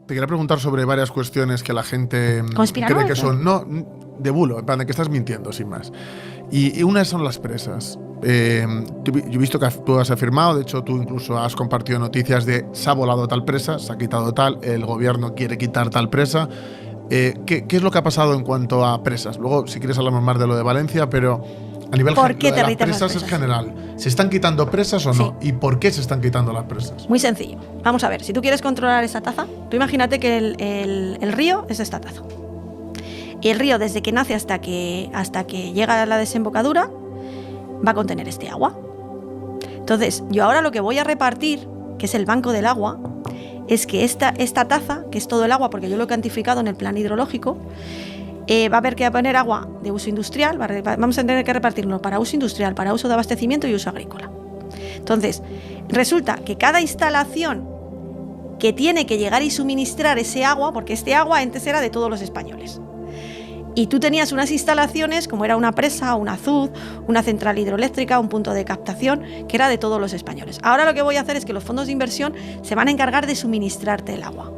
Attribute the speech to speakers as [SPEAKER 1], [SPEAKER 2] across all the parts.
[SPEAKER 1] Te quería preguntar sobre varias cuestiones que la gente cree que son de bulo, en plan de que estás mintiendo, sin más. Y una son las presas. Yo he visto que tú has afirmado, de hecho tú incluso has compartido noticias de se ha volado tal presa, se ha quitado tal, el gobierno quiere quitar tal presa. ¿Qué es lo que ha pasado en cuanto a presas? Luego, si quieres, hablamos más de lo de Valencia, pero a nivel
[SPEAKER 2] ¿Por qué
[SPEAKER 1] de las presas es general. ¿Se están quitando presas o no? ¿Y por qué se están quitando las presas?
[SPEAKER 2] Muy sencillo. Vamos a ver, si tú quieres controlar esa taza, tú imagínate que el río es esta taza. Y el río, desde que nace hasta que llega a la desembocadura, va a contener este agua. Entonces, yo ahora lo que voy a repartir, que es el banco del agua, es que esta taza, que es todo el agua, porque yo lo he cuantificado en el plan hidrológico, va a haber que poner agua de uso industrial, vamos a tener que repartirlo para uso industrial, para uso de abastecimiento y uso agrícola. Entonces, resulta que cada instalación que tiene que llegar y suministrar ese agua, porque este agua antes era de todos los españoles, y tú tenías unas instalaciones como era una presa, un azud, una central hidroeléctrica, un punto de captación, que era de todos los españoles. Ahora lo que voy a hacer es que los fondos de inversión se van a encargar de suministrarte el agua.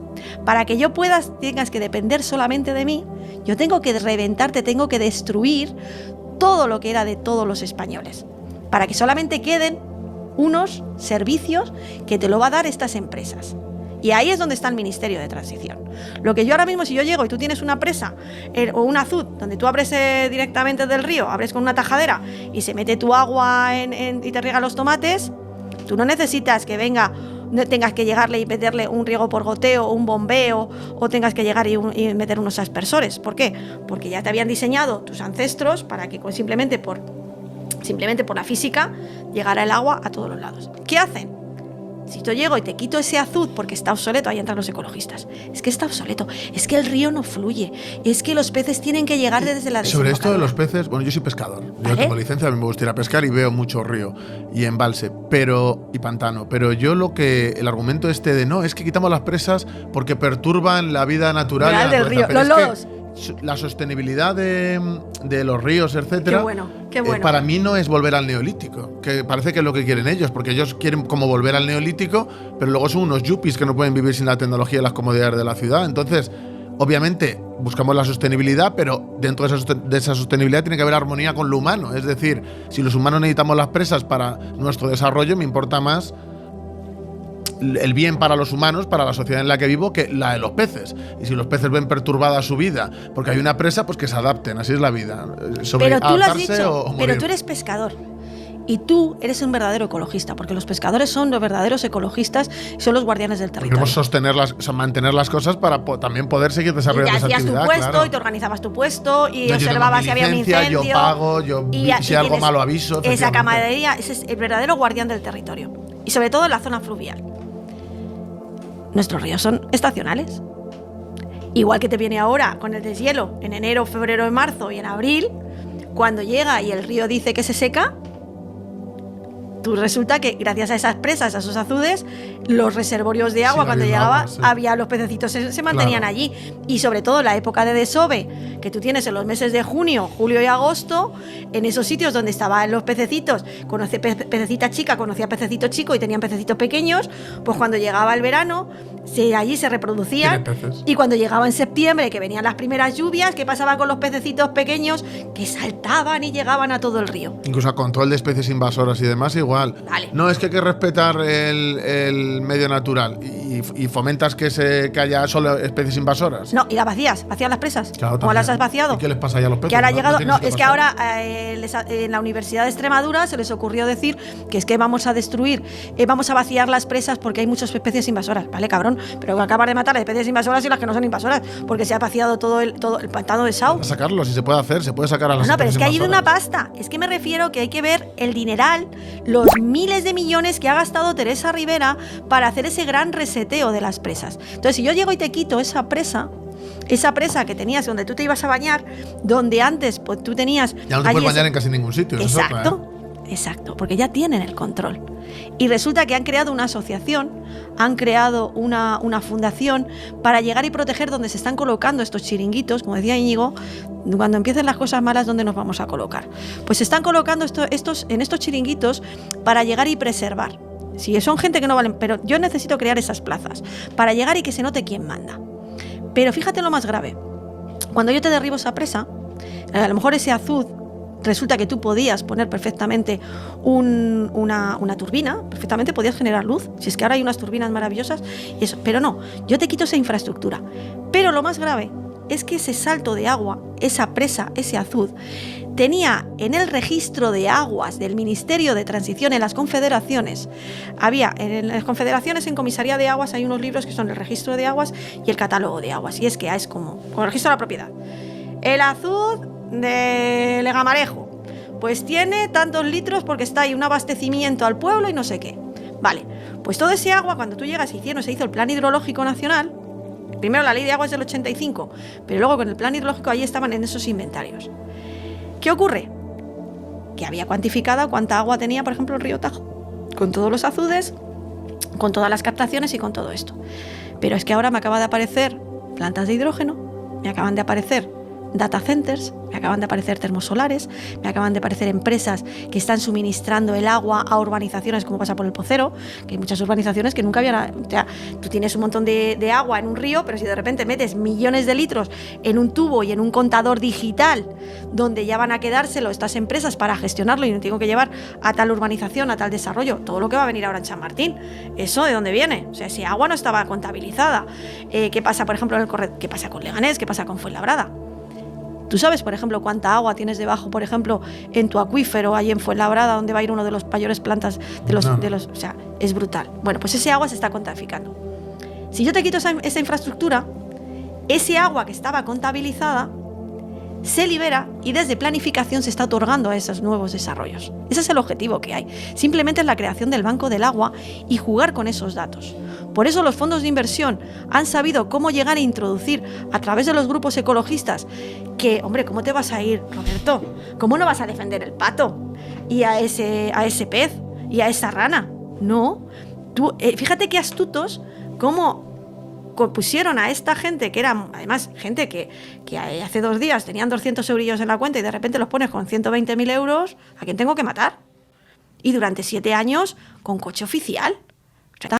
[SPEAKER 2] Para que yo tengas que depender solamente de mí, yo tengo que reventarte, tengo que destruir todo lo que era de todos los españoles, para que solamente queden unos servicios que te lo va a dar estas empresas. Y ahí es donde está el Ministerio de Transición. Lo que yo ahora mismo, si yo llego y tú tienes una presa o un azud, donde tú abres directamente del río, abres con una tajadera y se mete tu agua y te riega los tomates, tú no necesitas que venga, no tengas que llegarle y meterle un riego por goteo o un bombeo, o tengas que llegar y meter unos aspersores. ¿Por qué? Porque ya te habían diseñado tus ancestros para que simplemente por la física llegara el agua a todos los lados. ¿Qué hacen? Si yo llego y te quito ese azud porque está obsoleto, ahí entran los ecologistas. Es que está obsoleto, es que el río no fluye, es que los peces tienen que llegar desde la desembocadura.
[SPEAKER 1] Sobre esto de los peces, bueno, yo soy pescador, yo tengo licencia, a mí me gusta ir a pescar y veo mucho río y embalse y pantano, pero yo el argumento de no, es que quitamos las presas porque perturban la vida natural
[SPEAKER 2] del río, los lodos.
[SPEAKER 1] La sostenibilidad de los ríos, etcétera,
[SPEAKER 2] qué bueno.
[SPEAKER 1] Para mí no es volver al neolítico, que parece que es lo que quieren ellos, porque ellos quieren como volver al neolítico, pero luego son unos yuppies que no pueden vivir sin la tecnología y las comodidades de la ciudad. Entonces, obviamente, buscamos la sostenibilidad, pero dentro de esa sostenibilidad tiene que haber armonía con lo humano. Es decir, si los humanos necesitamos las presas para nuestro desarrollo, me importa más el bien para los humanos, para la sociedad en la que vivo, que la de los peces. Y si los peces ven perturbada su vida porque hay una presa, pues que se adapten, así es la vida.
[SPEAKER 2] Pero tú lo has dicho, pero tú eres pescador. Y tú eres un verdadero ecologista, porque los pescadores son los verdaderos ecologistas y son los guardianes del territorio.
[SPEAKER 1] Queremos mantener las cosas para también poder seguir desarrollando esa actividad.
[SPEAKER 2] Y tu puesto,
[SPEAKER 1] claro.
[SPEAKER 2] Y te organizabas tu puesto y observabas si había un incendio.
[SPEAKER 1] Yo pago, si algo malo aviso.
[SPEAKER 2] Esa camaradería, ese es el verdadero guardián del territorio. Y sobre todo en la zona fluvial. Nuestros ríos son estacionales. Igual que te viene ahora con el deshielo en enero, febrero, marzo y en abril, cuando llega y el río dice que se seca, tú resulta que gracias a esas presas, a esos azudes, los reservorios de agua, cuando llegaba, había los pececitos se mantenían allí. Y sobre todo la época de desove, que tú tienes en los meses de junio, julio y agosto, en esos sitios donde estaban los pececitos, pececita chica conocía pececito chico y tenían pececitos pequeños, pues cuando llegaba el verano, allí se reproducían. Y cuando llegaba en septiembre, que venían las primeras lluvias, ¿qué pasaba con los pececitos pequeños? Que saltaban y llegaban a todo el río.
[SPEAKER 1] Incluso a control de especies invasoras y demás, igual.
[SPEAKER 2] Vale.
[SPEAKER 1] No, es que hay que respetar el medio natural y fomentas que haya solo especies invasoras.
[SPEAKER 2] No, y las vacías las presas.
[SPEAKER 1] Claro,
[SPEAKER 2] ¿Cómo las has vaciado?
[SPEAKER 1] ¿Y qué les pasa ya a los peces?
[SPEAKER 2] Que ahora ha llegado, es que ahora en la Universidad de Extremadura se les ocurrió decir que es que vamos a destruir, vamos a vaciar las presas porque hay muchas especies invasoras. Vale, cabrón, pero acabar de matar las especies invasoras y las que no son invasoras, porque se ha vaciado todo el pantano de Sau.
[SPEAKER 1] A sacarlo, si se puede hacer, se puede sacar a las especies invasoras.
[SPEAKER 2] No, pero es que ha ido una pasta. Es que me refiero que hay que ver el dineral, los miles de millones que ha gastado Teresa Rivera para hacer ese gran reseteo de las presas. Entonces, si yo llego y te quito esa presa que tenías donde tú te ibas a bañar, donde antes pues tú tenías...
[SPEAKER 1] Ya no te puedes bañar en casi ningún sitio.
[SPEAKER 2] Exacto, porque ya tienen el control. Y resulta que han creado una asociación, han creado una fundación para llegar y proteger donde se están colocando estos chiringuitos, como decía Íñigo, cuando empiecen las cosas malas, ¿dónde nos vamos a colocar? Pues se están colocando en estos chiringuitos para llegar y preservar Si son gente que no valen, pero yo necesito crear esas plazas para llegar y que se note quién manda. Pero fíjate lo más grave. Cuando yo te derribo esa presa, a lo mejor ese azud, resulta que tú podías poner perfectamente una turbina, perfectamente podías generar luz, si es que ahora hay unas turbinas maravillosas, y eso, pero no, yo te quito esa infraestructura. Pero lo más grave es que ese salto de agua, esa presa, ese azud, tenía en el registro de aguas del Ministerio de Transición en las confederaciones, había en las confederaciones, en comisaría de aguas, hay unos libros que son el registro de aguas y el catálogo de aguas, y es que es como el registro de la propiedad. El azud de Legamarejo, pues tiene tantos litros porque está ahí un abastecimiento al pueblo y no sé qué. Vale, pues todo ese agua, cuando tú llegas, se hizo el Plan Hidrológico Nacional. Primero la Ley de Aguas del 85, pero luego con el Plan Hidrológico ahí estaban en esos inventarios. ¿Qué ocurre? Que había cuantificado cuánta agua tenía, por ejemplo, el río Tajo, con todos los azudes, con todas las captaciones y con todo esto. Pero es que ahora me acaba de aparecer plantas de hidrógeno, me acaban de aparecer data centers, me acaban de aparecer termosolares, me acaban de aparecer empresas que están suministrando el agua a urbanizaciones, como pasa por el Pocero, que hay muchas urbanizaciones que nunca habían... O sea, tú tienes un montón de agua en un río, pero si de repente metes millones de litros en un tubo y en un contador digital, donde ya van a quedárselo estas empresas para gestionarlo y no tengo que llevar a tal urbanización, a tal desarrollo, todo lo que va a venir ahora en San Martín, ¿eso de dónde viene? O sea, si agua no estaba contabilizada, ¿qué pasa, por ejemplo, en el corredor? ¿Qué pasa con Leganés? ¿Qué pasa con Fuenlabrada? ¿Tú sabes, por ejemplo, cuánta agua tienes debajo, por ejemplo, en tu acuífero, ahí en Fuenlabrada, donde va a ir uno de los mayores plantas de los... O sea, es brutal. Bueno, pues ese agua se está contabilizando. Si yo te quito esa infraestructura, ese agua que estaba contabilizada se libera y desde planificación se está otorgando a esos nuevos desarrollos. Ese es el objetivo que hay. Simplemente es la creación del banco del agua y jugar con esos datos. Por eso los fondos de inversión han sabido cómo llegar a introducir a través de los grupos ecologistas que, hombre, ¿cómo te vas a ir, Roberto? ¿Cómo no vas a defender el pato y a ese pez y a esa rana? No. Tú, fíjate qué astutos cómo pusieron a esta gente, que era además gente que hace 2 días tenían 200 eurillos en la cuenta y de repente los pones con 120.000 euros, ¿a quién tengo que matar? Y durante 7 años con coche oficial.